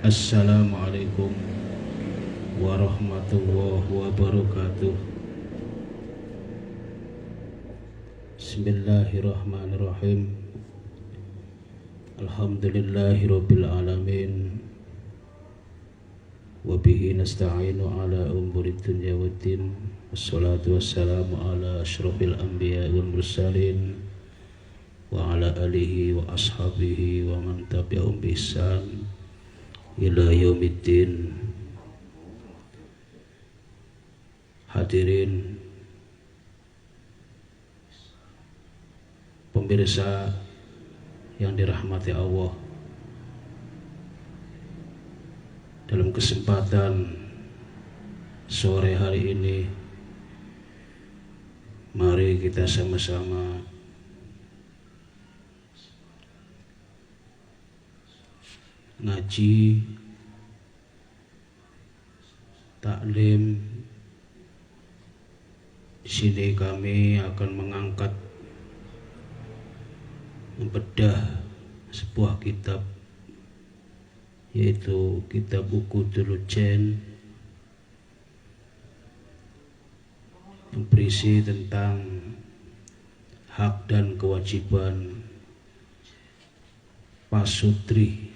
Assalamualaikum warahmatullahi wabarakatuh. Bismillahirrahmanirrahim. Alhamdulillahirabbil alamin. Wa bihi nasta'inu ala umurid dunya waddin. Wassalatu wassalamu ala asyrafil anbiya wal mursalin wa ala alihi wa ashabihi wa man tabi'ahum bi ihsan ila yaumiddin. Hadirin pemirsa yang dirahmati Allah, dalam kesempatan sore hari ini, mari kita sama-sama ngaji, taklim. Di sini kami akan mengangkat, membedah sebuah kitab, yaitu kitab Uqudul Jen, yang berisi tentang hak dan kewajiban pasutri,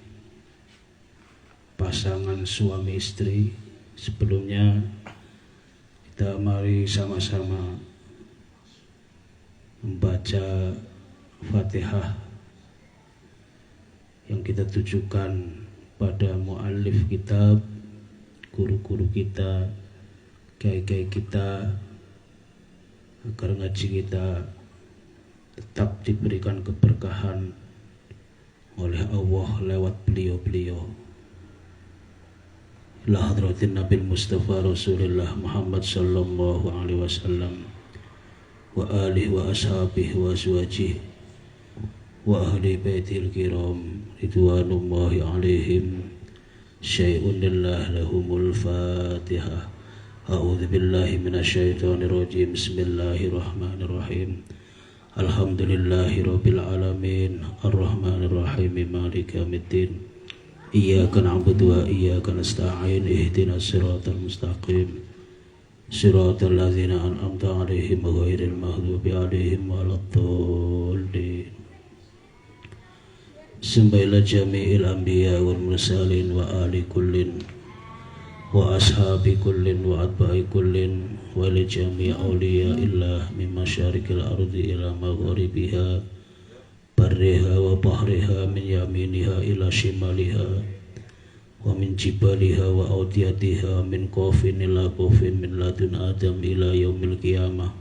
pasangan suami istri. Sebelumnya kita mari sama-sama membaca Fatihah yang kita tujukan pada muallif kitab, guru-guru kita, kiai-kiai kita, agar ngaji kita tetap diberikan keberkahan oleh Allah lewat beliau-beliau. Ila hadratin Nabi Mustafa Rasulullah Muhammad sallallahu alaihi wasallam wa alihi wa ashabihi wa azwajihi wa ahli baitil kiram ridwanullahi alaihim. Syai'un lillah lahumul Fatihah. A'udzu billahi minasyaitonir rajim. Bismillahirrahmanirrahim. Alhamdulillahi rabbil alamin, arrahmanir rahim, maliki yaumiddin. Iyyaka na'budu wa iyyaka nasta'in. Ihdinas siratal mustaqim. Siratal ladzina an'amta 'alaihim ghairil maghdubi 'alaihim waladdallin. Sambaila jami'il anbiya wal mursalin wa ali kullin wa ashabi kullin wa atba'i kullin wa li jami' awliya illah min masyarikil ardi ila magharibiha barriha wa bahriha min yaminiha ila shimaliha wa min jibaliha wa awdiyatiha min qafin ila qafin min ladun adam ila yaumil qiyamah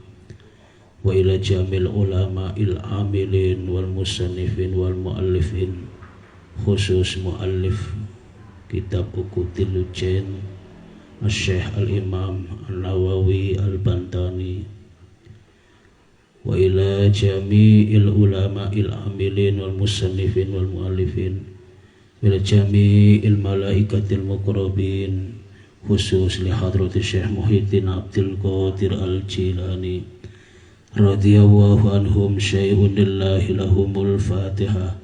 wa ila jamil ulama il amilin wal musannifin wal muallifin, khusus muallif kitab Uqudul Jen Syekh Al-Imam An-Nawawi Al-Bantani, wa ila jami'il ulama il amilin wal musannifin wal muallifin, wa ila jami'il malaikatil muqarrabin, khusus li hadrati Syekh Muhyiddin Abdul Qadir Al-Jilani radhiyallahu anhum. Syai'un lillahi lahumul Fatihah.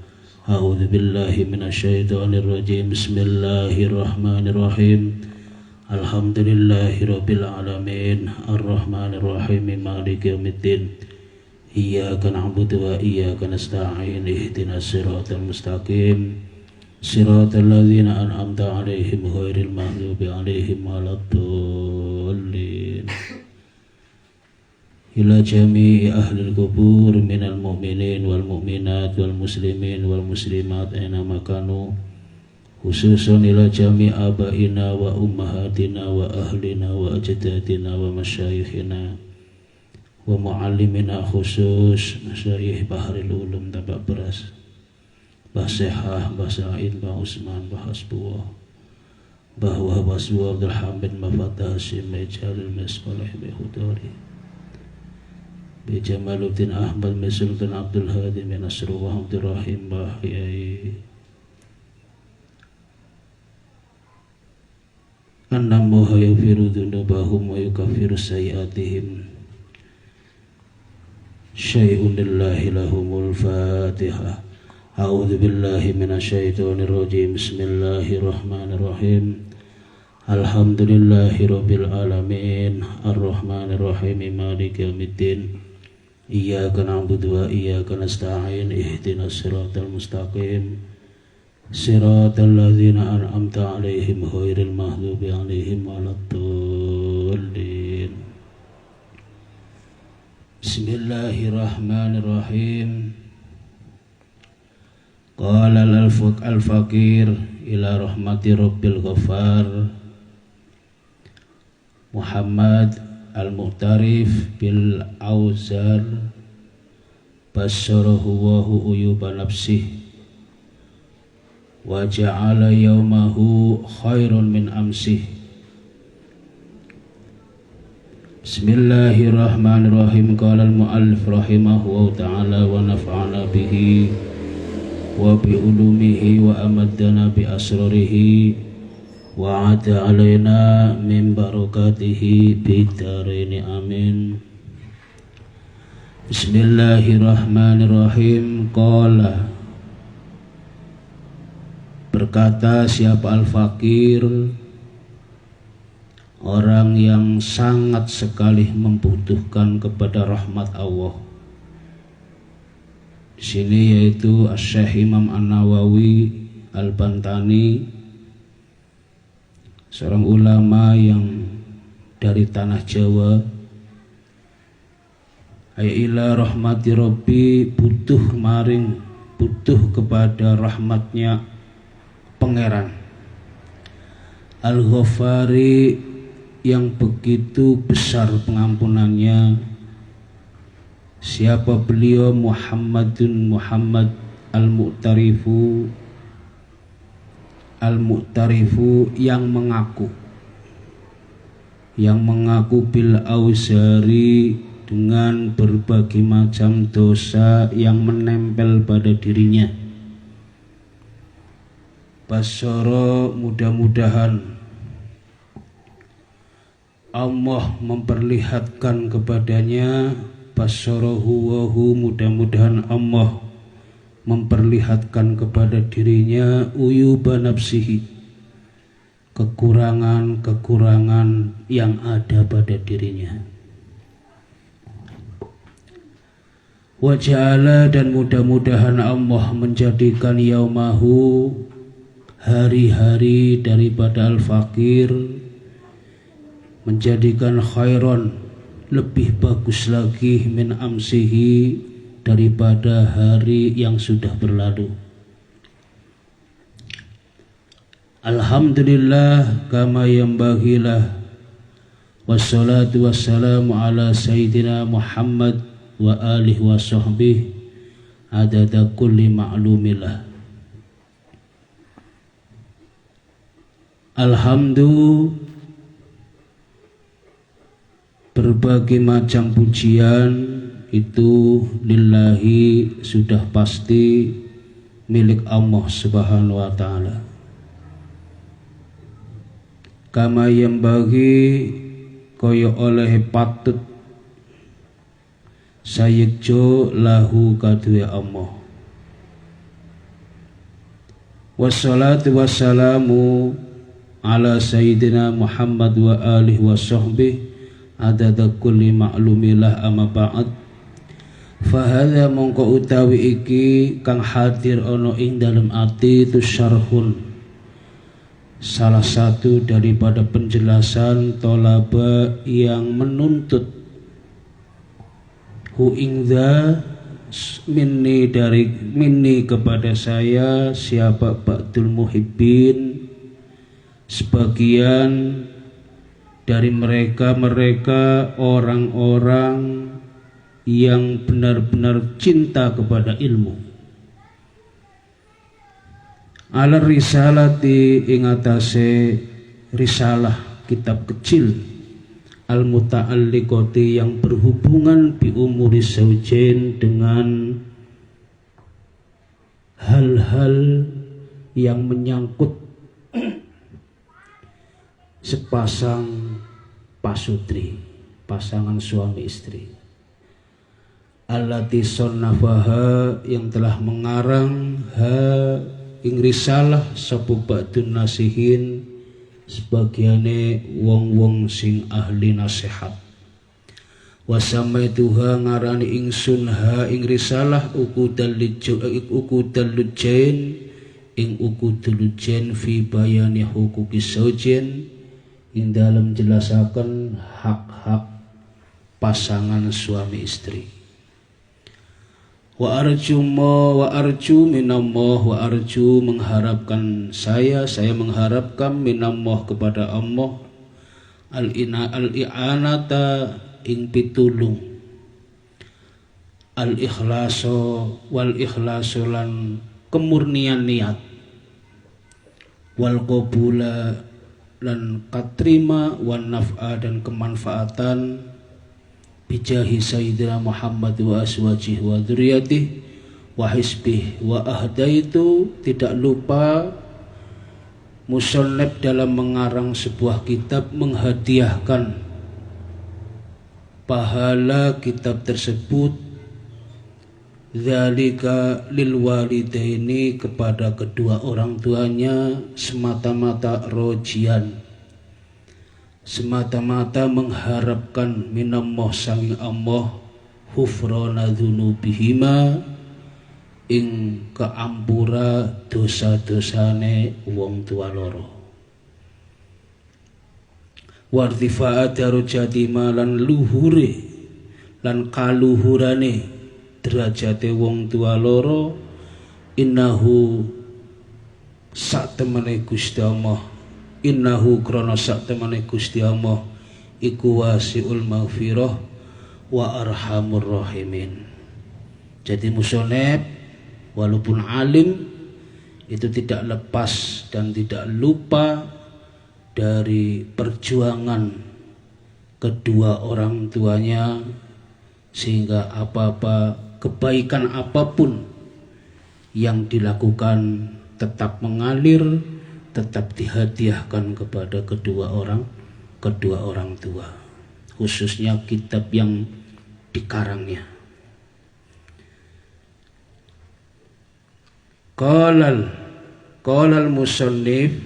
A'udzu billahi minasyaitonir rajim. Bismillahirrahmanirrahim. Alhamdulillahi rabbil alamin, arrahmanir rahim, maliki yaumiddin. Iyyaka na'budu wa iyyaka nasta'in. Ihdinas siratal mustaqim. Siratal ladzina an'amta 'alaihim ghairil maghdubi 'alaihim waladdallin. Ila jami'i ahlil qubur minal mu'minin wal mu'minat wal muslimin wal muslimat aina makanu, khususan ila jami' abaina wa ummahatina wa ahlina wa ajdadina wa masyayikhina wa muallimina, khusus masyayikh Bahrul Ulum Tabak Beras, Mbah Sehah, Mbah Said, Mbah Usman, Mbah Hasbullah, Mbah Wahab Aswa Abdul Hamid, Mbah Fatah Hasim, Mbah Jalil, Mbah Saleh, Mbah Hudari, Mbah Jamaluddin Ahmad, Mbah Sultan Abdul Hadi, Mbah Nasrullah Abdul Rahim, Mbah Yai Annallaha yaghfiru dzunubahum wa yukaffiru sayyi'atihim. Syai'un lillahi lahumul Fatihah. A'udzu billahi minasyaitonir rajim. Bismillahirrahmanirrahim. Alhamdulillahirabbil alamin. Arrahmanir rahim. Maliki yaumiddin. Iyyaka na'budu wa iyyaka nasta'in. Ihdinas siratal mustaqim. Siratal ladzina an'amta 'alaihim ghairil maghdubi 'alaihim waladdallin. Bismillahirrahmanirrahim. Qala al-faqir ila rahmati rabbil ghafar Muhammad al-Mu'tarif bil auzar basyarahu wahu uyuba nafsih wa ja'ala yawmahu khairun min amsih. Bismillahirrahmanirrahim. Qala al-mu'allif rahimahullahu ta'ala wa nafa'ana bihi wa bi ulumihi wa amaddana bi asrarihi wa ata alaina min barakatihi bidaraini amin. Bismillahirrahmanirrahim. Qala, berkata siapa al-fakir, orang yang sangat sekali membutuhkan kepada rahmat Allah. Di sini yaitu Asy-Syaikh Imam An-Nawawi Al-Bantani, seorang ulama yang dari tanah Jawa. Ila rahmati Rabbi, butuh kepada rahmatnya Pangeran Al-Ghafari yang begitu besar pengampunannya. Siapa beliau? Muhammad al-Mu'tarifu yang mengaku bil auzari, dengan berbagai macam dosa yang menempel pada dirinya. Basyara, mudah-mudahan Allah memperlihatkan kepadanya. Basyarahu wahu, mudah-mudahan Allah memperlihatkan kepada dirinya uyuba nafsihi, kekurangan-kekurangan yang ada pada dirinya. Wa ja'ala, dan mudah-mudahan Allah menjadikan yaumahu, hari-hari daripada al-fakir, menjadikan khairon, lebih bagus lagi, min amsihi, daripada hari yang sudah berlalu. Alhamdulillah kama yambaghilah, wassalatu wassalamu ala sayyidina Muhammad wa alihi wa sahbihi adada kulli ma'lumillah. Alhamdulillah, berbagai macam pujian itu lillahi, sudah pasti milik Allah Subhanahu wa ta'ala. Kama yang bagi kaya oleh patut sayekjo lahu kaduwe Allah. Wassalatu wassalamu ala sayyidina Muhammad wa alihi wa sahbihi adada kulli ma'lumilah, amma ba'd. Fahadha mongko utawi iki kang hadir ono ing dalam ati itu syarhun, salah satu daripada penjelasan tolaba yang menuntut hu ingdha minni kepada saya, siapa ba'dul muhibbin, sebagian dari mereka orang-orang yang benar-benar cinta kepada ilmu. Ala risalati, ingatase risalah, kitab kecil, al-muta'alliqati, yang berhubungan bi umuri zaujain, dengan hal-hal yang menyangkut sepasang pasutri, pasangan suami istri. allati sonnafaha yang telah mengarang ing risalah sapa ba'dun nasihin sebagiane wong-wong sing ahli nasihat. Wasamaituha ngarani ingsun ing risalah ukudal lujain ing ukudul lujain fi bayani hukuki zaujain ing dalam jelasaken hak-hak pasangan suami istri. Wa arju minallah, wa arju mengharapkan saya mengharapkan minallah kepada Allah al-i'anata ing pitulung, al-ikhlaso wal ikhlaso lan kemurnian niat, wal qabula lan katrima, wan naf'a dan kemanfaatan bijahi sayyidina Muhammad wa aswajih wa dzurriyyatih wa hisbih wa ahdaitu. Tidak lupa musannaf dalam mengarang sebuah kitab menghadiahkan pahala kitab tersebut dzalika lil walidaini kepada kedua orang tuanya semata-mata rojian, semata-mata mengharapkan minallah sanging Allah hufrana dzunubihima ing keampura dosa-dosane wong tua loro, wartifa'at darajati lan luhure lan kaluhurane derajate wong tua loro, innahu sak temene Gusti Allah, innahu krana sak temene Gusti Allah iku wasiul maghfirah wa arhamur rahimin. Jadi musoneb walaupun alim itu tidak lepas dan tidak lupa dari perjuangan kedua orang tuanya, sehingga apa-apa kebaikan apapun yang dilakukan tetap mengalir, tetap dihadiahkan kepada kedua orang tua, khususnya kitab yang dikarangnya. Qalal musannif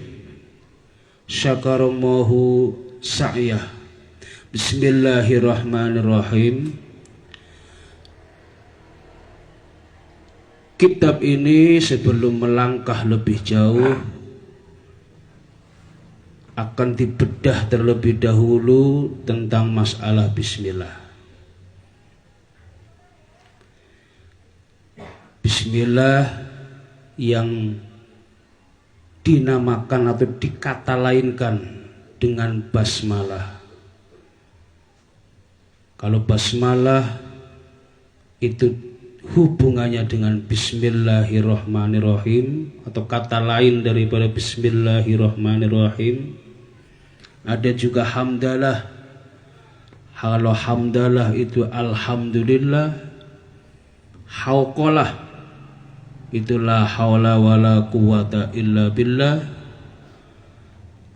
syakarallahu sa'yah. Bismillahirrahmanirrahim. Kitab ini sebelum melangkah lebih jauh akan dibedah terlebih dahulu tentang masalah bismillah. Bismillah yang dinamakan atau dikata lainkan dengan basmalah. Kalau basmalah itu hubungannya dengan bismillahirrahmanirrahim, atau kata lain daripada bismillahirrahmanirrahim. Ada juga hamdalah. Kalau hamdalah itu alhamdulillah, hauqalah itu la haula wala quwata illa billah,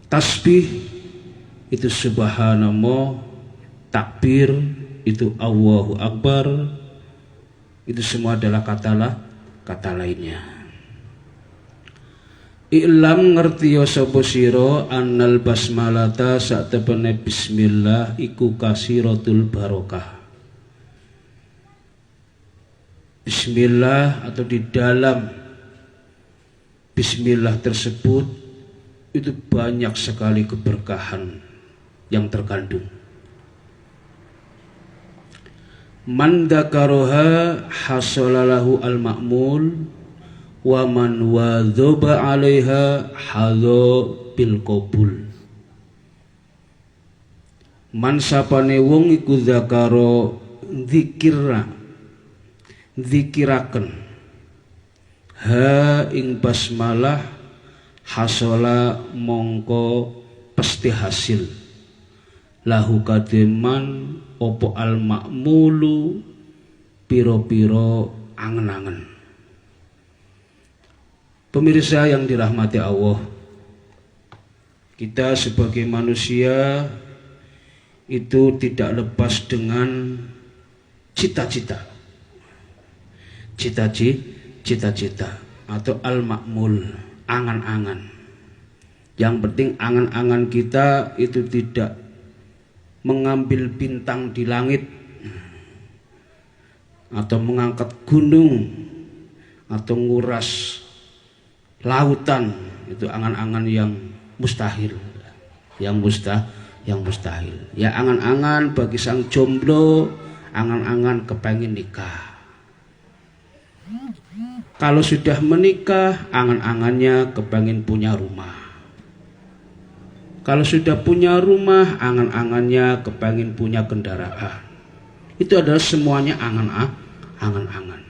tasbih itu subhanallah, takbir itu Allahu akbar. Itu semua adalah kata lainnya. I'lam ngerti ya sapa sira annal basmalata satepene bismillah iku kasiratul barokah. Bismillah atau di dalam bismillah tersebut itu banyak sekali keberkahan yang terkandung. Man dzakaroha hasalalahu al-ma'mul wa man wadhaba 'alaiha hadza bil qabul. Man sapane wong iku dzakaro zikiraken ha ing basmalah hasola mongko pasti hasil lahu kademan opo al makmulu piro-piro angen-angen. Pemirsa yang dirahmati Allah, kita sebagai manusia itu tidak lepas dengan cita-cita. cita-cita atau al-ma'mul, angan-angan. Yang penting angan-angan kita itu tidak mengambil bintang di langit atau mengangkat gunung atau nguras lautan. Itu angan-angan yang mustahil, yang mustahil. Ya angan-angan bagi sang jomblo, angan-angan kepengen nikah. Kalau sudah menikah, angan-angannya kepengen punya rumah. Kalau sudah punya rumah, angan-angannya kepengen punya kendaraan. Itu adalah semuanya angan-angan.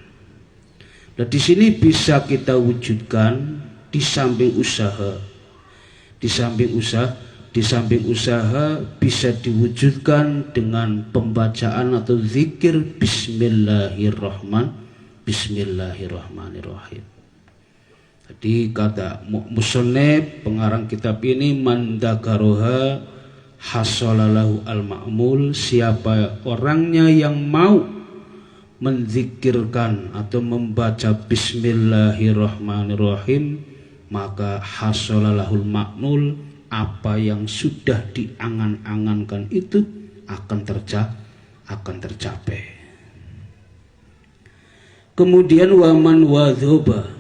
Nah, di sini bisa kita wujudkan di samping usaha. Di samping usaha bisa diwujudkan dengan pembacaan atau zikir Bismillahirrahmanirrahim. Jadi kata musannif pengarang kitab ini, mandagaroha hasolalahu al-ma'mul, siapa orangnya yang mau menzikirkan atau membaca Bismillahirrahmanirrahim, maka hasolalahul ma'mul, apa yang sudah diangan-angankan itu akan tercapai. Kemudian waman wadhoba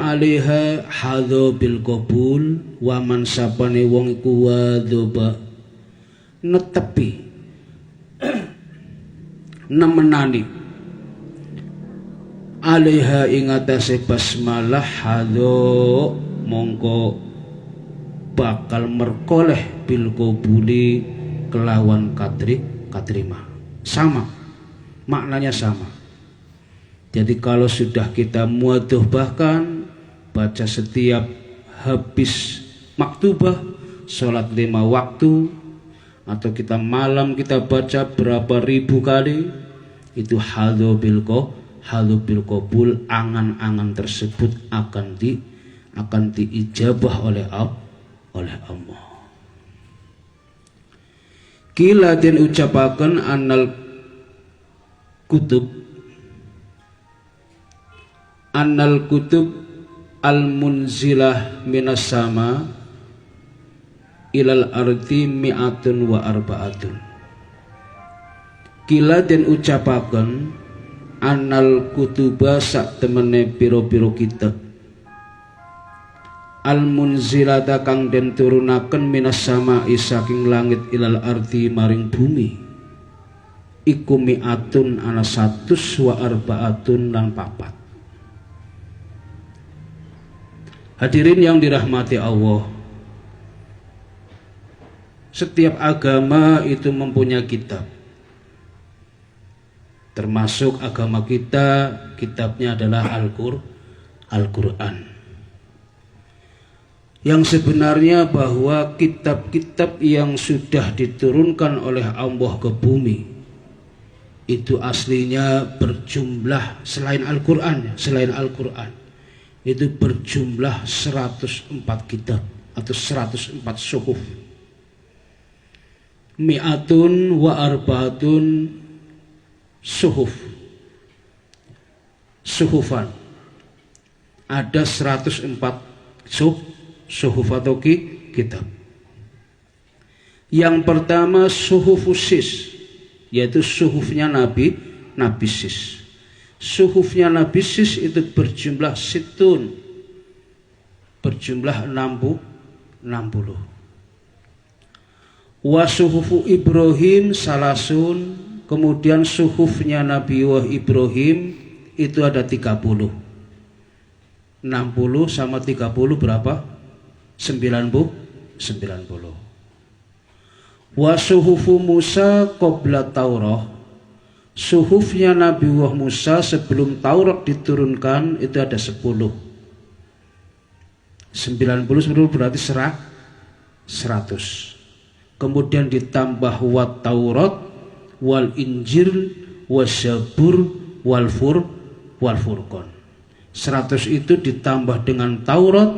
alaiha hadho bil qabul, waman sapane wong iku wadhoba netepi nemenani alaiha ing atase basmalah, hadho mongko bakal merkoleh bil qabuli kelawan katrima. Sama maknanya, sama. Jadi kalau sudah kita muadhoh, bahkan baca setiap habis maktubah, sholat 5 waktu, atau kita malam kita baca berapa ribu kali, itu hadho bil qabul, angan-angan tersebut akan diijabah oleh Allah. Kila den ucapaken annal kutub al-munzilah minas sama ilal ardi mi'atun wa arba'atun. Kila den ucapaken annal kutuba sak temene piro-piro kitab al-munzilata kang den turunaken minas sama saking langit ilal ardi maring bumi, iku mi'atun ana 100 wa arba'atun lan 4. Hadirin yang dirahmati Allah, setiap agama itu mempunyai kitab. Termasuk agama kita, kitabnya adalah Al-Quran. Yang sebenarnya bahwa kitab-kitab yang sudah diturunkan oleh Allah ke bumi itu aslinya berjumlah selain Al-Quran, itu berjumlah 104 kitab atau 104 suhuf. Mi'atun wa arba'atun suhufan. Ada 104 suhuf atau kitab. Yang pertama suhufus sis, yaitu suhufnya Nabi Sis. Suhufnya Nabi Sis itu berjumlah situn, berjumlah 60. Wa suhufu Ibrahim salasun, kemudian suhufnya Nabi Ibrahim itu ada 30. 60 sama 30 berapa? 90. Wa suhufu Musa qabla Taurah, suhufnya Nabi Musa sebelum Taurat diturunkan itu ada 10. 90 berarti 100. Kemudian ditambah wa Taurat wal Injil wasyabur wal Furqan. 100 itu ditambah dengan Taurat,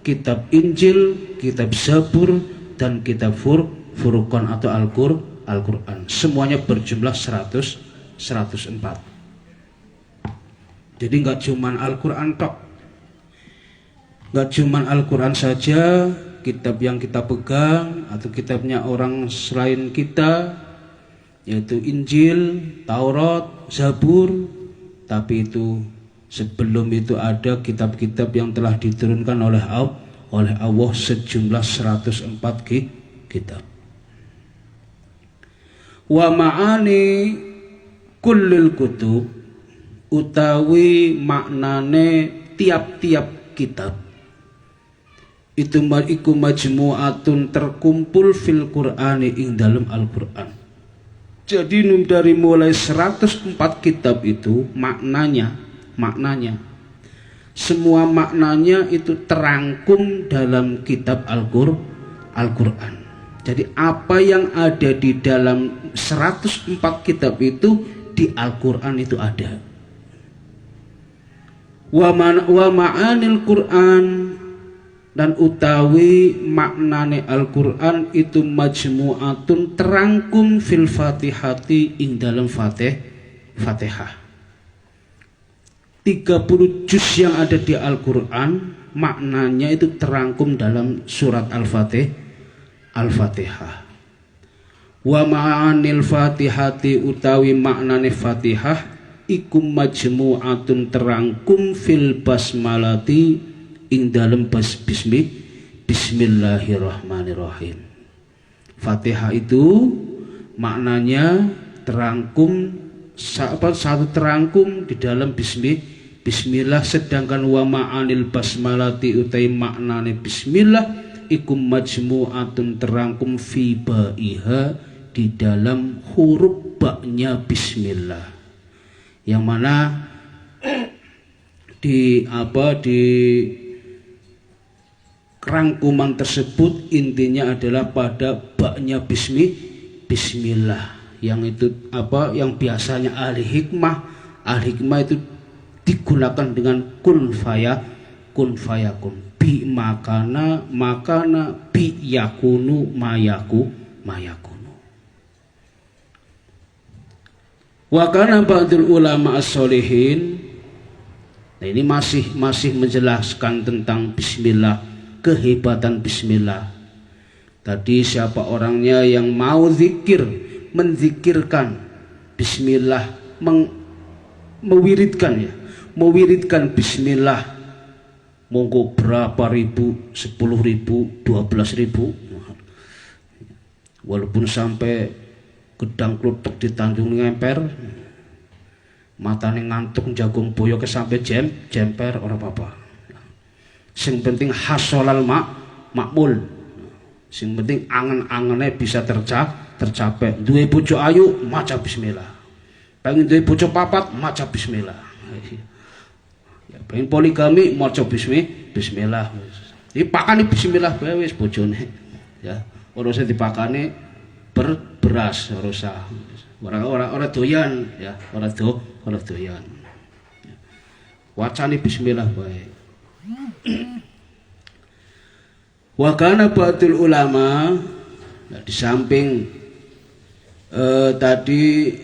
kitab Injil, kitab Zabur, dan kitab Furqan atau Al-Quran. Semuanya berjumlah 100. 104. Jadi nggak cuman Al-Quran tok, nggak cuman Al-Quran saja kitab yang kita pegang atau kitabnya orang selain kita, yaitu Injil, Taurat, Zabur. Tapi itu sebelum itu ada kitab-kitab yang telah diturunkan oleh Allah sejumlah 104 kitab. Wa ma'ani kullil kutub, utawi maknane tiap-tiap kitab itu iku majmu'atun terkumpul fil Qur'ani ing dalam Al-Qur'an. Jadi dari mulai 104 kitab itu maknanya semua maknanya itu terangkum dalam kitab Al-Qur'an. Jadi apa yang ada di dalam 104 kitab itu di Al-Qur'an itu ada. Wa ma'anil Qur'an, dan utawi maknane Al-Qur'an itu majmu'atun terangkum fil Fatihati ing dalam Fatihah. 30 juz yang ada di Al-Qur'an maknanya itu terangkum dalam surat Al-Fatihah. Wa ma'anil Fatihati, utawi maknane Fatihah iku majmu'atun terangkum fil basmalati ing dalam bismillahirrahmanirrahim. Fatihah itu maknanya terangkum, satu terangkum di dalam bismillah, sedangkan wa ma'anil basmalati utai maknane bismillah ikum majmu'atun terangkum fi ba'iha di dalam huruf baknya bismillah, yang mana di rangkuman tersebut intinya adalah pada baknya bismillah, yang itu yang biasanya ahli hikmah itu digunakan dengan kun fayakun, bi makana bi yakunu mayakunu. Wa kana ba'dul ulama as-solihin. Nah, ini masih menjelaskan tentang bismillah, kehebatan bismillah. Tadi siapa orangnya yang mau menzikirkan bismillah, mewiridkan bismillah, monggo berapa ribu, 10.000, 12.000, walaupun sampai gedang kluthuk di Tanjung Ngemper, matane ngantuk jagung boyo sampai jemper ora apa-apa. Sing penting hasolal makmul, sing penting angen-angennya bisa tercapai. Duwe bojo ayu maca bismillah, pengen duwe bojo papat maca bismillah, ya, pengen poligami maca bismillah. Dipakani bismillah bae wis bojone, ya ora usah dipakani beras, ora usah, ora doyan, ya ora doyan, wacane bismillah bae. Wa kana ba'dul ulama, nah, di samping tadi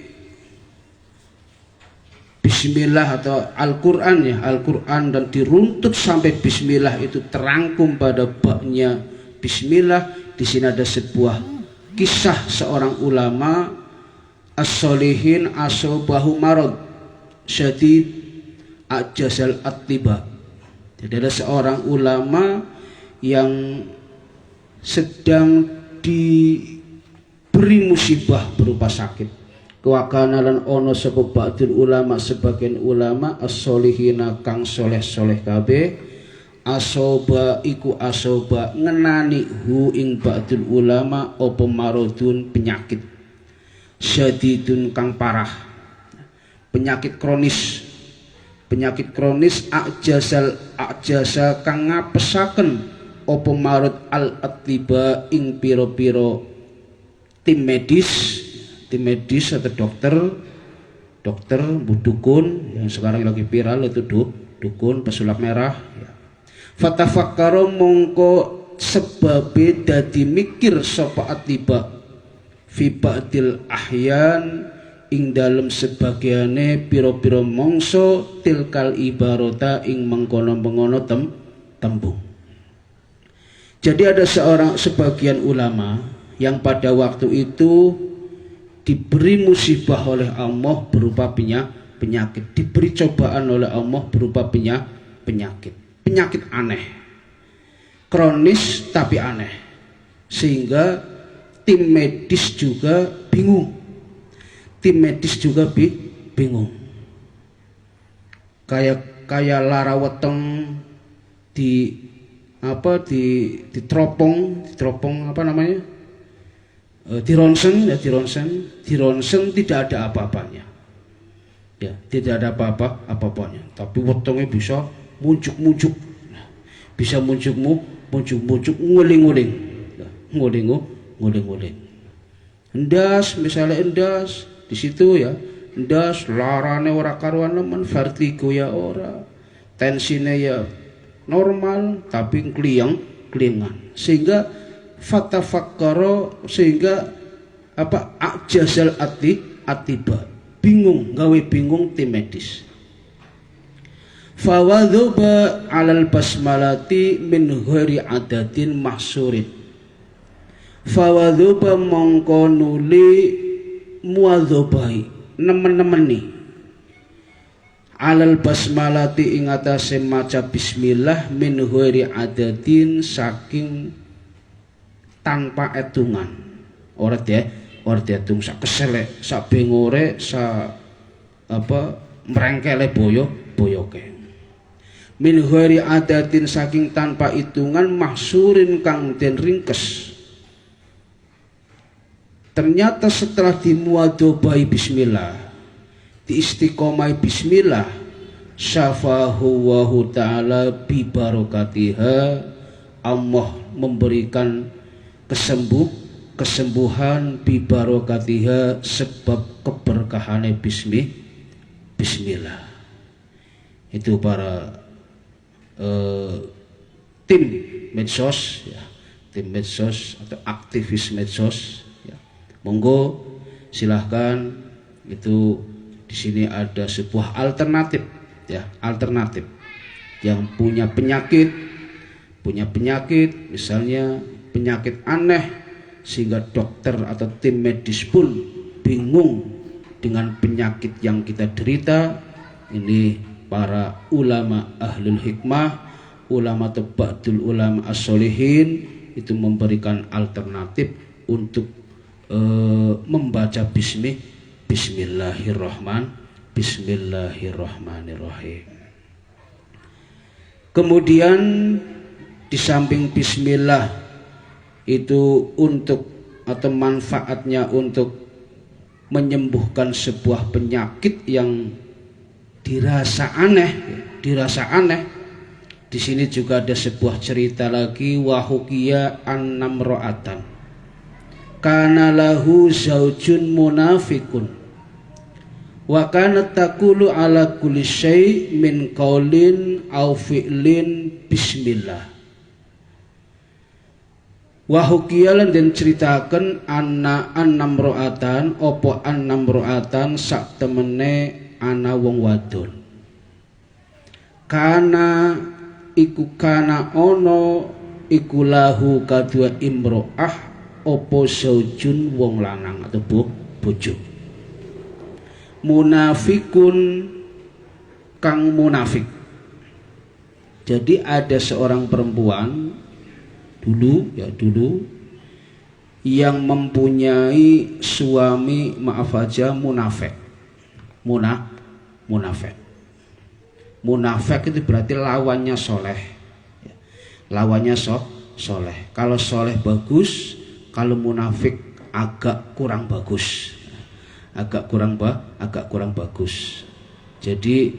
bismillah atau Al-Qur'an, ya Al-Qur'an dan diruntut sampai bismillah itu terangkum pada baknya bismillah. Di sini ada sebuah kisah seorang ulama as-solihin asobahu marad syadid ajazal attiba. Jadi ada seorang ulama yang sedang diberi musibah berupa sakit. Kewakana lan ono sapa ba'dul ulama, sebagian ulama as-solihina kang soleh-soleh kabeh, asoba iku asoba ngenani hu ing ba'dul ulama apa maradun, penyakit syadidun kang parah, penyakit kronis ajasa kang ngapesaken apa marut al atiba ing piro-piro tim medis atau dokter dukun yang sekarang lagi viral itu dukun pesulap merah, ya. Fatafakkaro mongko sebabe dadi mikir sapa atiba fi ba'dil ahyan ing dalem sebagiane pira-pira mangsa tilkal ibarota ing mengkono-mengono tembung. Jadi ada sebagian ulama yang pada waktu itu diberi musibah oleh Allah berupa penyakit, diberi cobaan oleh Allah berupa penyakit aneh, kronis tapi aneh, sehingga tim medis juga bingung. Kayak lara weteng di teropong apa namanya, di ronsen tidak ada apa-apanya, ya tidak ada apa-apanya, tapi wetengnya bisa muncuk nguling-nguling, endas di situ ya, endas larane ora karuan nemen, vertigo ya ora, tensinya ya normal tapi kelingan, sehingga fatafakkaro, sehingga ajazal atiba, bingung tim medis. Fawadhuba alal basmalati min ghairi adatin mahsurin. Fawadhuba mongko nuli muadzobai nemen-nemeni alal basmalati ing atase maca bismillah min ghairi adatin saking tanpa etungan, ora diitung sak keselek, sak bengore, sak merengkele boyoke. Min ghairi adatin saking tanpa hitungan mahsurin kang den ringkes. Ternyata setelah dimuadzobai bismillah, diistiqomai bismillah, syafahu wahu ta'ala bi barokatiha, Allah memberikan kesembuhan bi barokatiha sebab keberkahane bismillah. Itu para tim medsos ya, tim medsos atau aktivis medsos ya. Monggo silahkan, itu di sini ada sebuah alternatif ya, alternatif yang punya penyakit misalnya penyakit aneh sehingga dokter atau tim medis pun bingung dengan penyakit yang kita derita. Ini para ulama ahlul hikmah, ulama atau ba'dul ulama as-solihin itu memberikan alternatif untuk membaca Bismillahirrahmanirrahim. Kemudian di samping bismillah itu untuk atau manfaatnya untuk menyembuhkan sebuah penyakit yang dirasa aneh. Di sini juga ada sebuah cerita lagi, wahukiya annam ro'atan kana lahu zaujun munafikun wa kanat taqulu ala kulli syai' min qaulin aw fi'lin bismillah. Wahukiyalan dan ceritakan annam ro'atan, opo annam ro'atan sak temene ana wong wadon. Kana iku kana ono iku lahu kadua imro'ah opo zaujun wong lanang atau bojo. Munafikun kang munafik. Jadi ada seorang perempuan dulu yang mempunyai suami munafik. Munafik itu berarti lawannya soleh. Lawannya soleh. Kalau soleh bagus, kalau munafik agak kurang bagus. Agak kurang bagus. Jadi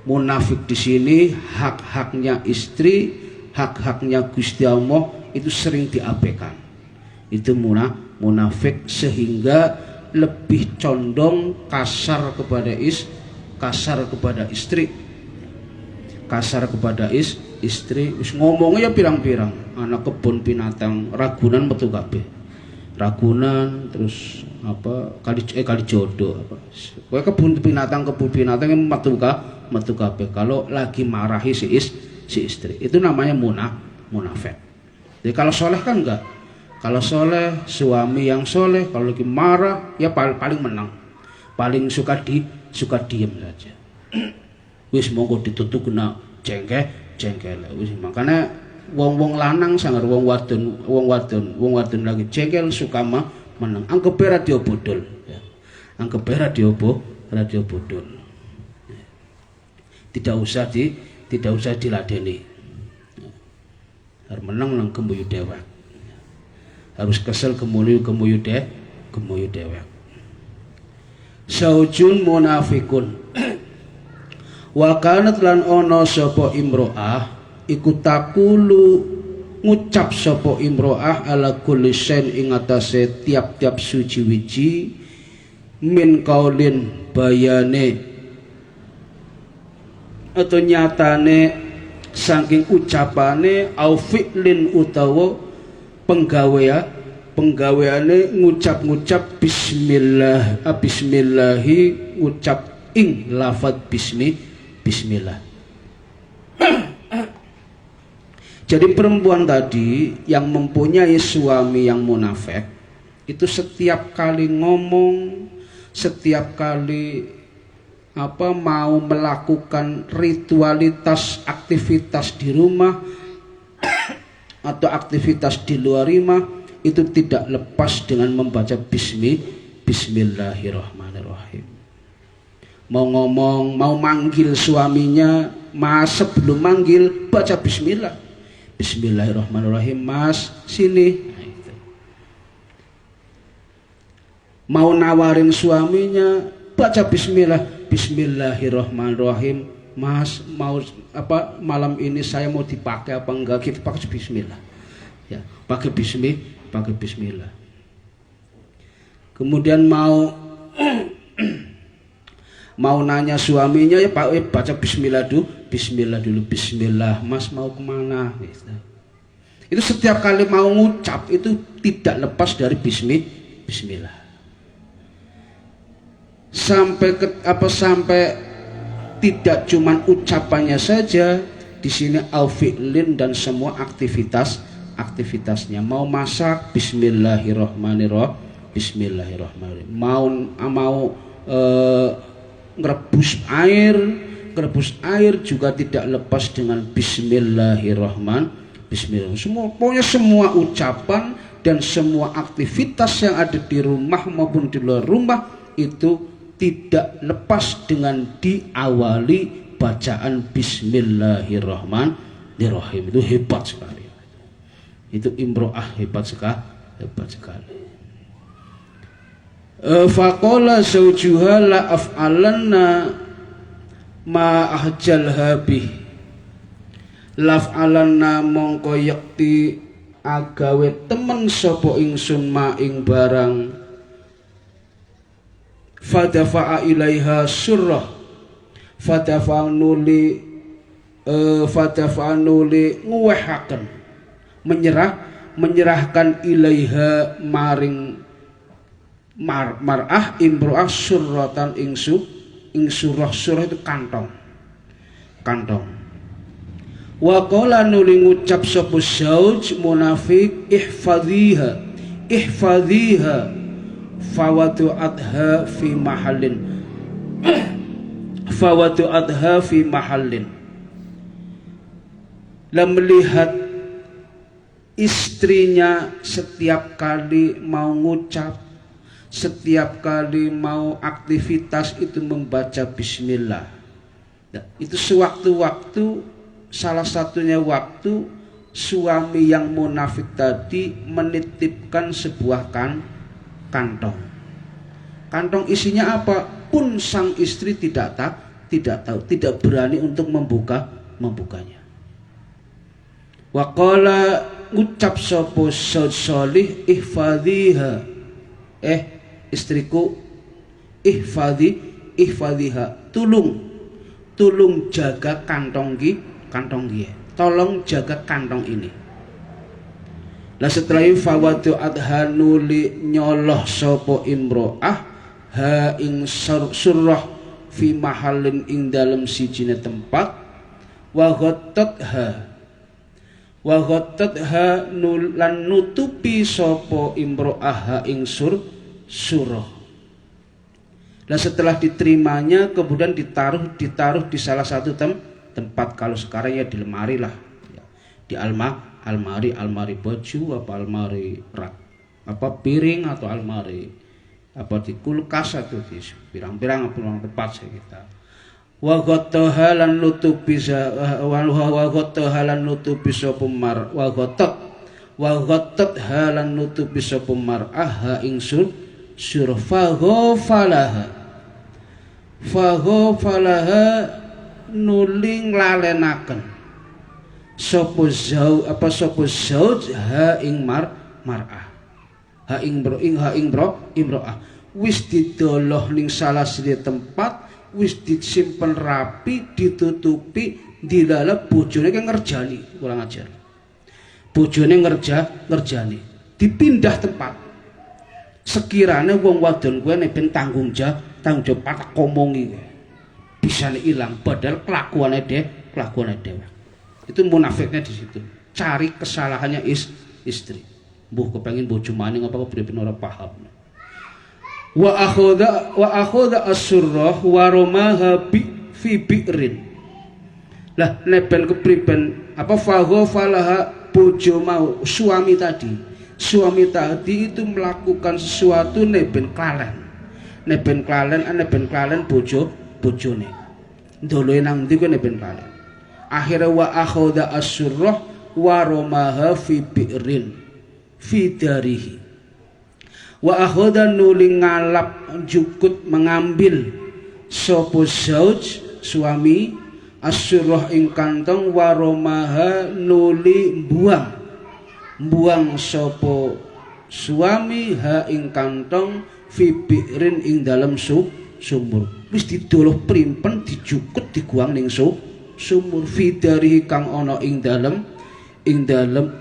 munafik di sini hak-haknya istri, hak-haknya Gusti Allah itu sering diabaikan. Itu munafik, sehingga lebih condong kasar kepada istri. Wis ngomongnya ya pirang-pirang, anak kebun binatang Ragunan metu kabeh. Ragunan, terus kali jodoh apa. Kebun binatang yang metu kabeh kalau lagi marahi si istri. Itu namanya munafik. Jadi kalau soleh kan enggak. Kalau soleh, suami yang soleh kalau lagi marah ya paling menang. Paling suka diem saja. Wis monggo ditutuk kena jengkel. Wis makanya wong lanang sangar wong wadon lagi jengkel suka menang. Anggap radio bodol ya. Anggap radio bodol. Tidak usah diladeni. Harus menang nang gemuyu dewek. Harus kesel gemuyu dewek. Saujun munafikun. Wa kanat lan ana sapa imro'ah iku takulu ngucap sapa imro'ah ala kulli sen ing atase tiap-tiap suci-wiji min kaulin bayane atau nyatane saking ucapane au fi'lin utawa penggaweane ngucap-ngucap bismillahi ngucap ing lafaz bismillah. Jadi perempuan tadi yang mempunyai suami yang munafik itu setiap kali ngomong, setiap kali mau melakukan ritualitas aktivitas di rumah atau aktivitas di luar rumah itu tidak lepas dengan membaca bismillahirrahmanirrahim. Mau ngomong, mau manggil suaminya, mas sebelum manggil baca bismillah. Bismillahirrahmanirrahim, mas sini. Nah, itu. Mau nawarin suaminya baca bismillah. Bismillahirrahmanirrahim, mas mau malam ini saya mau dipakai apa enggak, kita pakai bismillah ya, pakai bismillah. Kemudian mau nanya suaminya ya Pak, baca bismillah dulu. Bismillah, mas mau kemana? Itu setiap kali mau ngucap itu tidak lepas dari bismillah. Sampai tidak cuman ucapannya saja, di sini al-fi'lin dan semua aktivitasnya. Mau masak bismillahirrahmanirrahim. Mau ngerebus air juga tidak lepas dengan bismillahirrahmanirrahim. Semua ucapan dan semua aktivitas yang ada di rumah maupun di luar rumah itu tidak lepas dengan diawali bacaan bismillahirrahmanirrahim. Itu hebat sekali. Itu imro'ah hebat sekali. Faqala zawjuha la af'alanna ma ahjalha bih. Laf'alanna mongko yakti agawe temen sapa ingsun ma ing barang. Fadafa'a ilaiha surrah. Fadafa'a nuli nguwehaken menyerahkan ilaiha maring mar'ah imro'ah surratan ing surah itu kantong. Wa qala nuli ngucap sapa zauj munafik ihfadhiha fawadu'atha fi mahallin lah melihat istrinya setiap kali mau ngucap, setiap kali mau aktivitas itu membaca bismillah. Nah, itu sewaktu-waktu, salah satunya waktu suami yang munafik tadi menitipkan sebuah kantong. Kantong isinya apa pun sang istri tidak tahu, tidak berani untuk membukanya. Wa qala ngucap sapa salih ihfadhiha, istriku ihfadhiha, tolong jaga kantong ki, tolong jaga kantong ini. Lah setelah fawadu adha nuli nyoloh sapa imro'ah ha ing surrah fi mahallin ing dalem sijine tempat wa ghattatha lan nutupi sapa imro'ah ha ing surah. Nah setelah diterimanya kemudian ditaruh di salah satu tempat, kalau sekarang ya di lemari lah ya. Di almari baju apa almari rak apa piring atau almari apa di kulkas atau di pirang-pirang tempat saya kita. Wa ghattaha lan nutupi sapa mar'ah ing surah faghfalaha nuling lalenaken sapa zauj ha ing mar'ah ha ing imro'ah wis didoloh ning salah siji tempat, wis disimpen rapi, ditutupi, dilalap bojone ke ngerjani, kurang ajar. Bojone ngerjani, dipindah tempat. Sekiranya wong wadon kuwi nek ben tanggung jawab patak komongi bisa ilang, padahal kelakuannya dhewe. Itu munafiknya di situ. Cari kesalahannya istri. Mbuh kepengin bojo maning apa kepriben ora paham. Wa akhadha as-surrah wa ramaha fi bi'rin. Lah neben kepriben apa faghfalaha bojo mau suami tadi itu melakukan sesuatu neben klalen bojone ndoloe nang ndi kuwi neben klalen. Akhire wa akhadha as-surrah wa ramaha fi bi'rin fi darihi. Wa akhadha nuli ngalap jukut mengambil sapa zauj suami as-surrah ing kantong wa ramaha nuli buang sapa suami ha ing kantong fi bi'rin ing dalem sumur. Wis didoloh primpen dijukut diguang ning sumur fi darihi kang ana ing dalem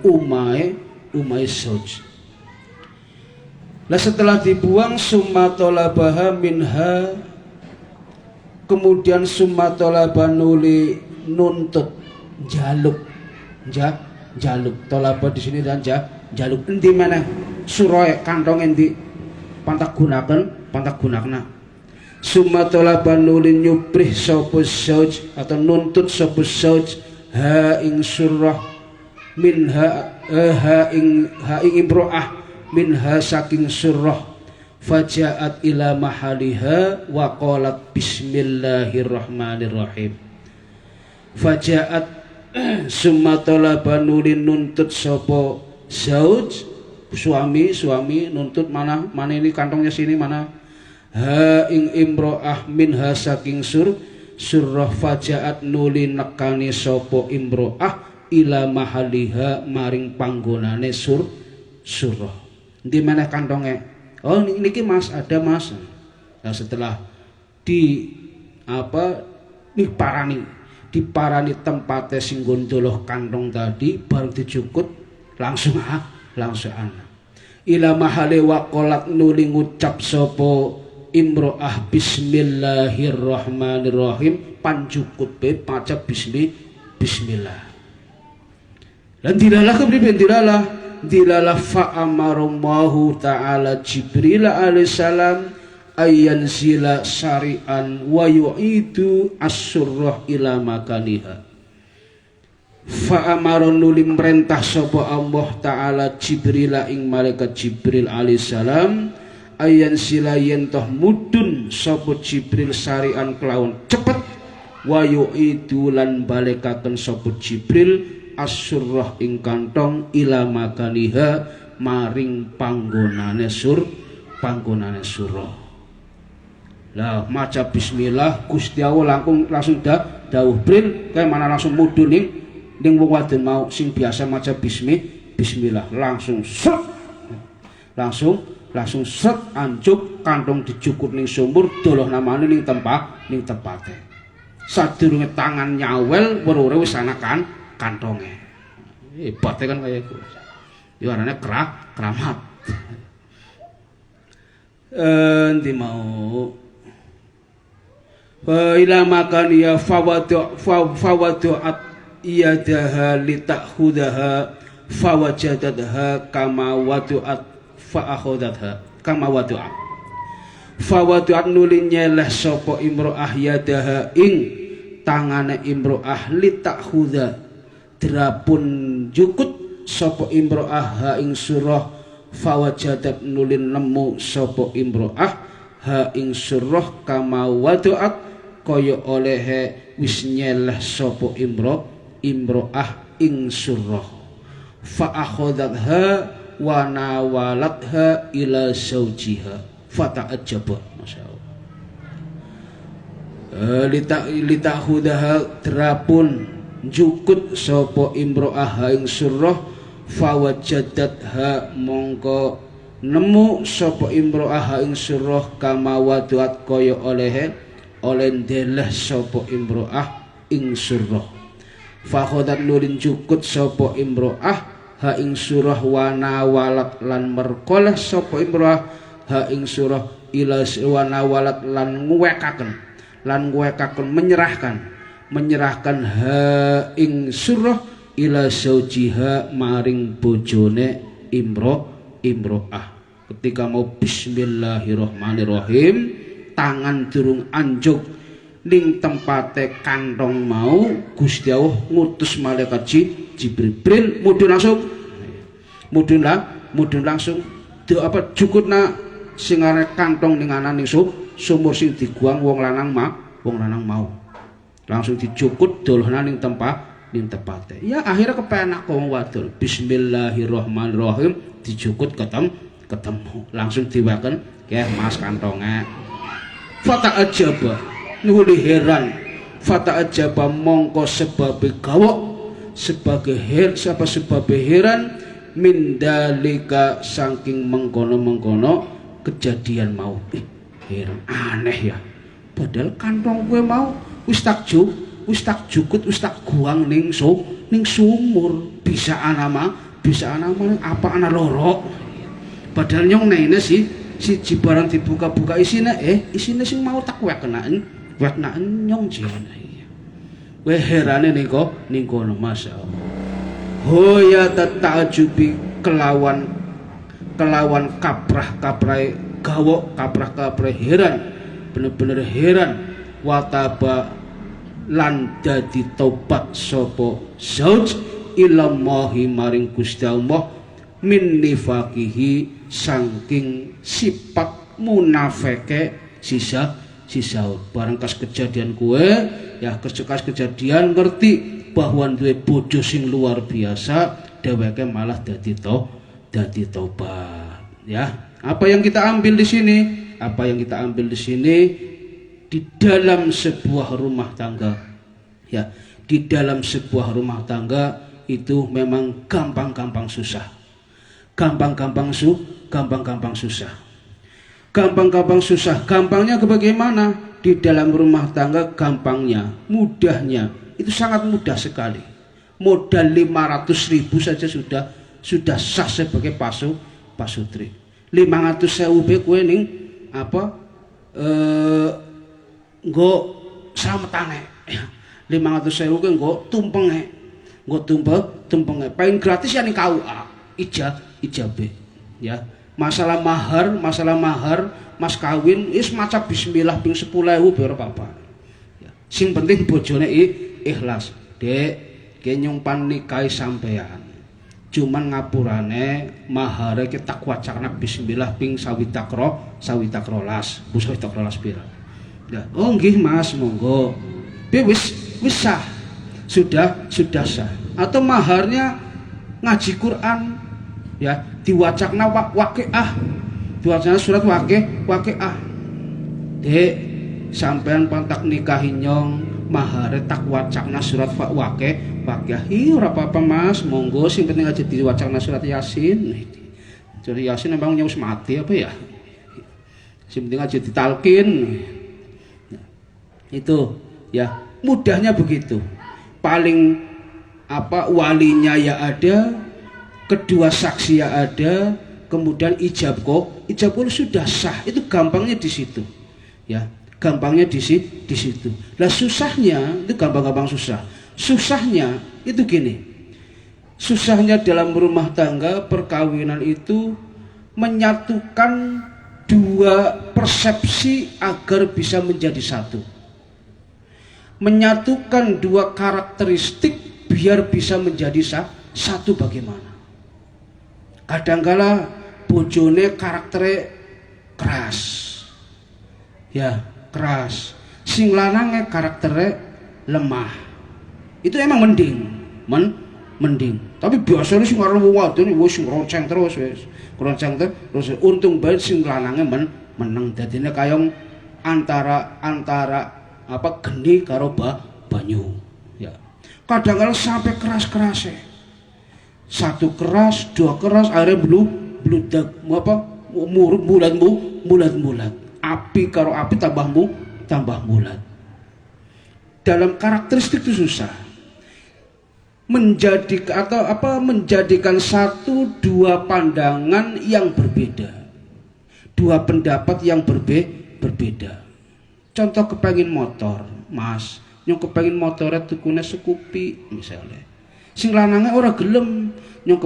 umahe zauj. Lah setelah dibuang summatolabaha minha, kemudian summatolaba nuli nuntut jaluk tolaba di sini dan jaluk endi meneh suroe kantong endi pantak gunakna summatolaba nuli nyuprih sapa zauj atau nuntut sapa zauj ha ing surah minha ha ing imro'ah minha saking surah fajaat ila mahaliha wa qalat bismillahirrahmanirrahim. Fajaat summatolaba nuli nuntut sapa zauj suami nuntut mana ini kantongnya sini mana ha ing imro'ah minha saking surah fajaat nuli nekani sapa imro'ah ila mahaliha maring panggonane surah. Di mana kantongnya? Oh niki mas, ada mas. Nah setelah diparani tempatnya sing gondoloh kantong tadi baru dijukut langsung ana. Ila mahale waqalat nuli ngucap sapa imro'ah bismillahirrahmanirrahim panjukut be maca bismillah. Lan dilalah fa'amarallahu ta'ala Jibril alaihissalam ayanzila syari'an wa yu'idu as-surrah ila makaniha. Fa'amaron nuli merintah sapa Allah ta'ala Jibril ing malaikat Jibril alaihissalam ayanzila yen toh mudun sapa Jibril syari'an kelawan cepet wa yu'idu lan balekaken sapa Jibril as-surrah ing kantong ila makaniha maring panggonane surah. Lah maca bismillah Gusti Allah langsung dawuh bril kayak mana langsung mudun ning wong wadon mau sing biasa maca bismillah langsung set anjuk kantong dijukut ning sumur doloh namane ning tempate. Sadurunge tangan nyawel weruh wis ana kantongnya hebatnya kan kayak itu. Warnanya keramat. Nanti mau ila makan ya fawadu'at iyadaha litakhudaha fawajadadha kama wadu'at fa'akhudatha kama wadu'at fawadu'at nuli nyeleh sopo imro'ah yadaha ing tangane imro'ah litakhudha drapun jukut sopo imro'ah ha ing surah fawajadat nulin nemu sopo imro'ah ha ing surah kama wadu'at kaya olehe wis nyeleh sopo imro'ah ing surah fa akhadatha wa nawalatha ila zawjiha fata'ajjaba masyaallah litakhudaha drapun jukut sopo imro'ah ing surah fawajadatha mongko nemu sopo imro'ah ing surah kama wadu'at kaya olehe oleh ndeleh sopo imro'ah ing surah fakhodat nurin jukut sopo imro'ah ha ing surah wana walat lan merkoleh sopo imro'ah ha ing surah ila wana walat lan nguwekaken menyerahkan ha ing surah ila zawjiha maring bojone imro'ah ketika mau bismillahirrahmanirrahim tangan durung anjuk ning tempate kantong mau Gusti Allah ngutus malaikat Jibril mudhun langsung jukutna sing arep kantong ning ana ning sumur sing diguang wong lanang mau langsung dijukut dolohna ning tempate ya akhirnya kepenak wong wadon bismillahirrahmanirrahim dijukut ketemu langsung diwaken ya mas kantongnya fata ajaba nuli heran fata ajaba mongko sebabe gawok sebabe heran mindalika saking mengkono kejadian mau heran aneh ya padahal kantong gue mau wis tak jukut wis tak guang ning sumur bisa ana apa ana loro padahal nyong nene si barang dibuka-buka isine sing mau tak wekenaan nyong jane we herane ning kono masyaallah hoya ta'ajubi kelawan kaprah-kaprai gawok kaprah-kaprai heran bener-bener heran wataba lan dadi tobat sapa zauj ilallahi maring Gusti Allah min nifaqihi saking sifat munafike sisa barang kas kejadian kue ya kas kejadian ngerti bahwa duwe bojo sing luar biasa dheweke malah dadi tobat ya apa yang kita ambil di sini di dalam sebuah rumah tangga ya di dalam sebuah rumah tangga itu memang gampang-gampang susah gampang-gampang susah. Gampangnya bagaimana? Di dalam rumah tangga gampangnya, mudahnya itu sangat mudah sekali. Modal 500.000 saja sudah sah sebagai pasutri. 500.000 kowe ning apa nggo slametane. 500.000 kowe nggo tumpenge. Paling gratis ya ning KUA. Ijabah ya masalah mahar mas kawin is maca bismillah ping 10.000 biar apa ya. Sing penting bojone ikhlas dek nyumpan nikahi sampean cuman ngapurane mahare kita wacana bismillah ping sawita krolas pira ya oh nggih mas monggo wis sah sudah sah atau maharnya ngaji Quran ya diwacana diwacana surat waqiah dek sampean pantak nikahi nyong mahare tak wacana surat waqiah ora apa-apa mas monggo sing penting aja diwacana surat yasin surat yasin emang nyong mati apa ya sing penting aja ditalkin itu ya mudahnya begitu paling walinya ya ada kedua saksi yang ada, kemudian ijab qabul sudah sah. Itu gampangnya di situ. Ya, gampangnya di situ. Lah susahnya itu gampang-gampang susah. Susahnya itu gini. Susahnya dalam rumah tangga perkawinan itu menyatukan dua persepsi agar bisa menjadi satu. Menyatukan dua karakteristik biar bisa menjadi satu bagaimana. Kadangkala bojone karakternya keras. Ya, keras. Sing lanange karakternya lemah. Itu emang mending. Tapi biasanya sing karo wong wadon wis ronceng terus wis. Ronceng terus untung bae sing lanange meneng. Dadine kayong antara apa geni karo banyu. Ya. Kadang-kadang sampai keras-keras. Satu keras, dua keras, akhirnya bludak apa mulat. Api karo api tambah mulat. Dalam karakteristik itu susah. Menjadikan satu dua pandangan yang berbeda. Dua pendapat yang berbeda. Contoh kepengin motor, Mas. Nyong kepengin motornya tukune Scoopy misalnya. Sing lanange ora gelem, nyong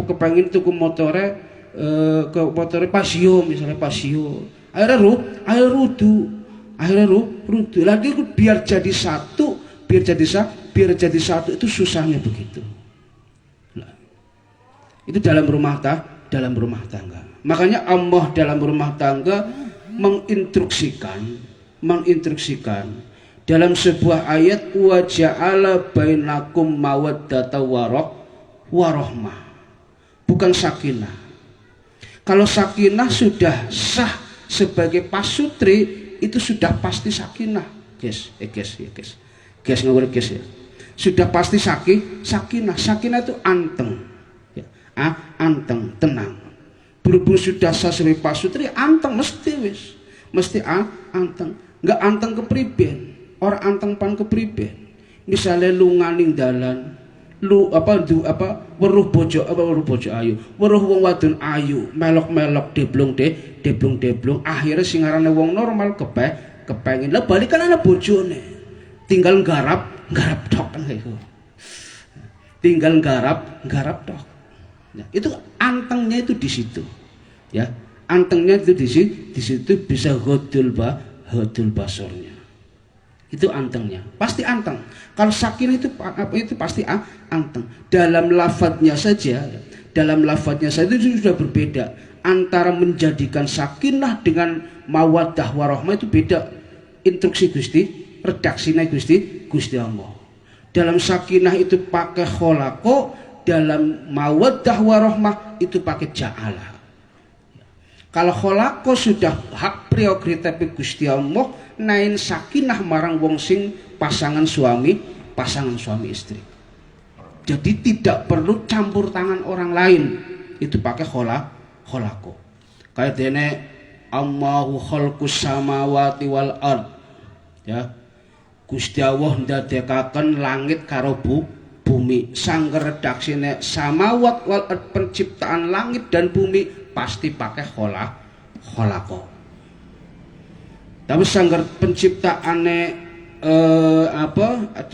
kepengin tuku motore ke motore Pasio misalnya Pasio. Akhirnya rudu. Lagi biar jadi satu itu susahnya begitu. Nah, itu dalam rumah tangga. Makanya Allah dalam rumah tangga menginstruksikan dalam sebuah ayat wa ja'ala bainakum mawaddata warahmah. Bukan sakinah. Kalau sakinah sudah sah sebagai pasutri itu sudah pasti sakinah. Guys. Ngomong guys ya. Sudah pasti sakinah. Sakinah itu anteng. Ya. Anteng, tenang. Berhubung sudah sah sebagai pasutri anteng mesti anteng. Enggak anteng kepriben. Orang anteng pan kepriben. Misalnya lu nganing dalan, weruh bojo ayu, weruh wong wadon ayu, melok-melok deblong, akhirnya sing aranane wong normal kepengin. Lah balikan ana bojone. Tinggal garap tok kan gitu. Tinggal garap tok. Ya, itu antengnya itu di situ. Ya, antengnya itu di situ bisa hodul basornya. Itu antengnya, pasti anteng. Kalau sakinah itu pasti anteng. Dalam lafadznya saja itu sudah berbeda. Antara menjadikan sakinah dengan mawaddah warahmah itu beda. Instruksi Gusti, redaksinya Gusti Allah. Dalam sakinah itu pakai kholaqo, dalam mawaddah warahmah itu pakai ja'ala. Kalau kholaqo sudah hak prioritas Gusti Allah, nain sakinah marang wong sing pasangan suami istri. Jadi tidak perlu campur tangan orang lain. Itu pakai kholaqo. Kayak dene Allahu khalqus samawati wal ard. Ya. Gusti Allah ndadekaken langit karo bumi. Sang redaksine samawat wal ard, penciptaan langit dan bumi pasti pakai kholaqo. Tapi sanggar penciptaane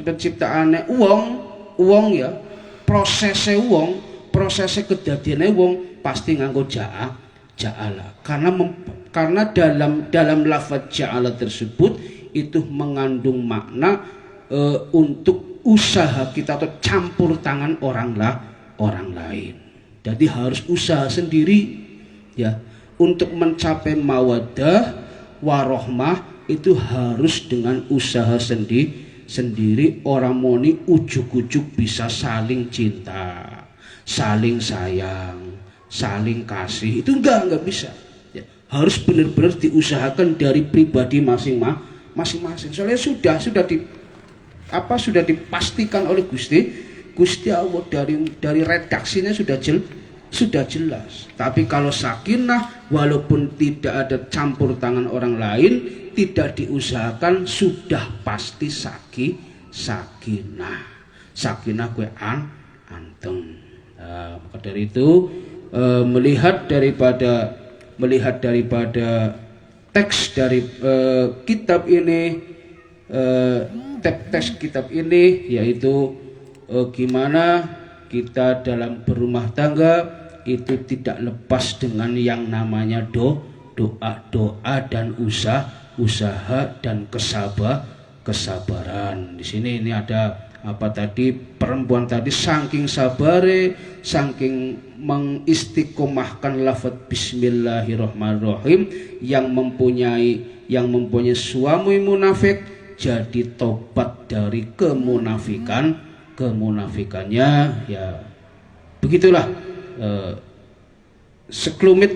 penciptaane uang ya, prosesnya kedadiane wong pasti nganggo ja'ala. Karena dalam lafaz ja'ala tersebut itu mengandung makna untuk usaha kita atau campur tangan orang lain. Jadi harus usaha sendiri ya untuk mencapai mawaddah warahmah. Itu harus dengan usaha sendiri. Orang moni ujuk-ujuk bisa saling cinta, saling sayang, saling kasih, itu enggak bisa ya. Harus benar-benar diusahakan dari pribadi masing-masing. Soalnya sudah dipastikan oleh Gusti Allah dari redaksinya sudah jelas. Tapi kalau sakinah walaupun tidak ada campur tangan orang lain, tidak diusahakan, sudah pasti sakinah. Sakinah kue anteng. Nah, maka dari itu melihat daripada teks dari kitab ini, teks kitab ini yaitu gimana kita dalam berumah tangga itu tidak lepas dengan yang namanya doa dan usaha dan kesabaran. Di sini ini ada apa tadi, perempuan tadi saking sabare, saking mengistiqomahkan lafaz bismillahirrahmanirrahim, yang mempunyai suami munafik jadi tobat dari kemunafikannya. Ya begitulah sekelumit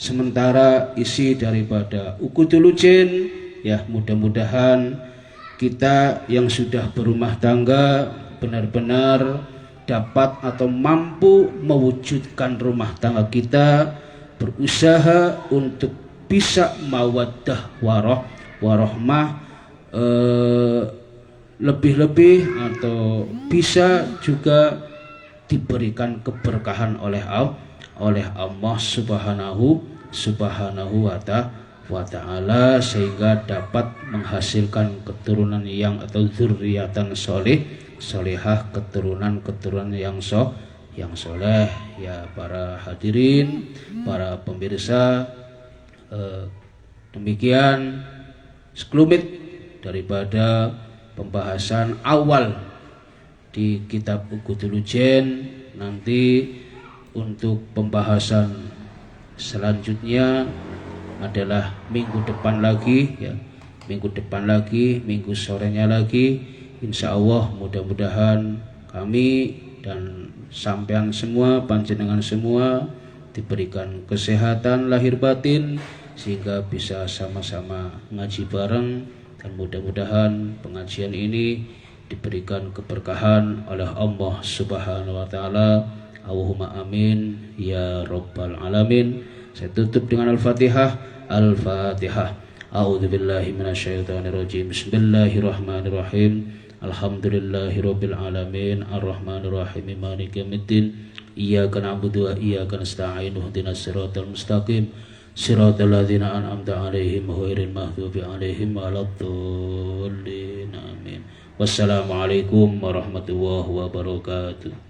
sementara isi daripada Uqudul Ujen. Ya, mudah-mudahan kita yang sudah berumah tangga benar-benar dapat atau mampu mewujudkan rumah tangga kita, berusaha untuk bisa mawaddah warahmah, lebih-lebih atau bisa juga diberikan keberkahan oleh Allah subhanahu wa ta'ala, sehingga dapat menghasilkan keturunan yang atau dzurriatan solehah, keturunan yang soleh. Ya para hadirin, para pemirsa, demikian sekelumit daripada pembahasan awal di kitab Uqudul Ujen. Nanti untuk pembahasan selanjutnya adalah minggu depan lagi, ya, minggu sorenya lagi, insya Allah. Mudah-mudahan kami dan sampean semua, panjenengan semua diberikan kesehatan lahir batin sehingga bisa sama-sama ngaji bareng, dan mudah-mudahan pengajian ini diberikan keberkahan oleh Allah Subhanahu wa taala. Allahumma amin ya rabbal alamin. Saya tutup dengan Al-Fatihah. A'udzubillahi minasyaitonirrajim. Bismillahirrahmanirrahim. Alhamdulillahirabbil alamin, arrahmanirrahim, maliki yaumiddin. Iyyaka na'budu wa iyyaka nasta'in. Ihdinas siratal mustaqim. Siratal ladzina an'amta 'alaihim ghairil maghdubi 'alaihim waladdallin. Amin. Wassalamualaikum warahmatullahi wabarakatuh.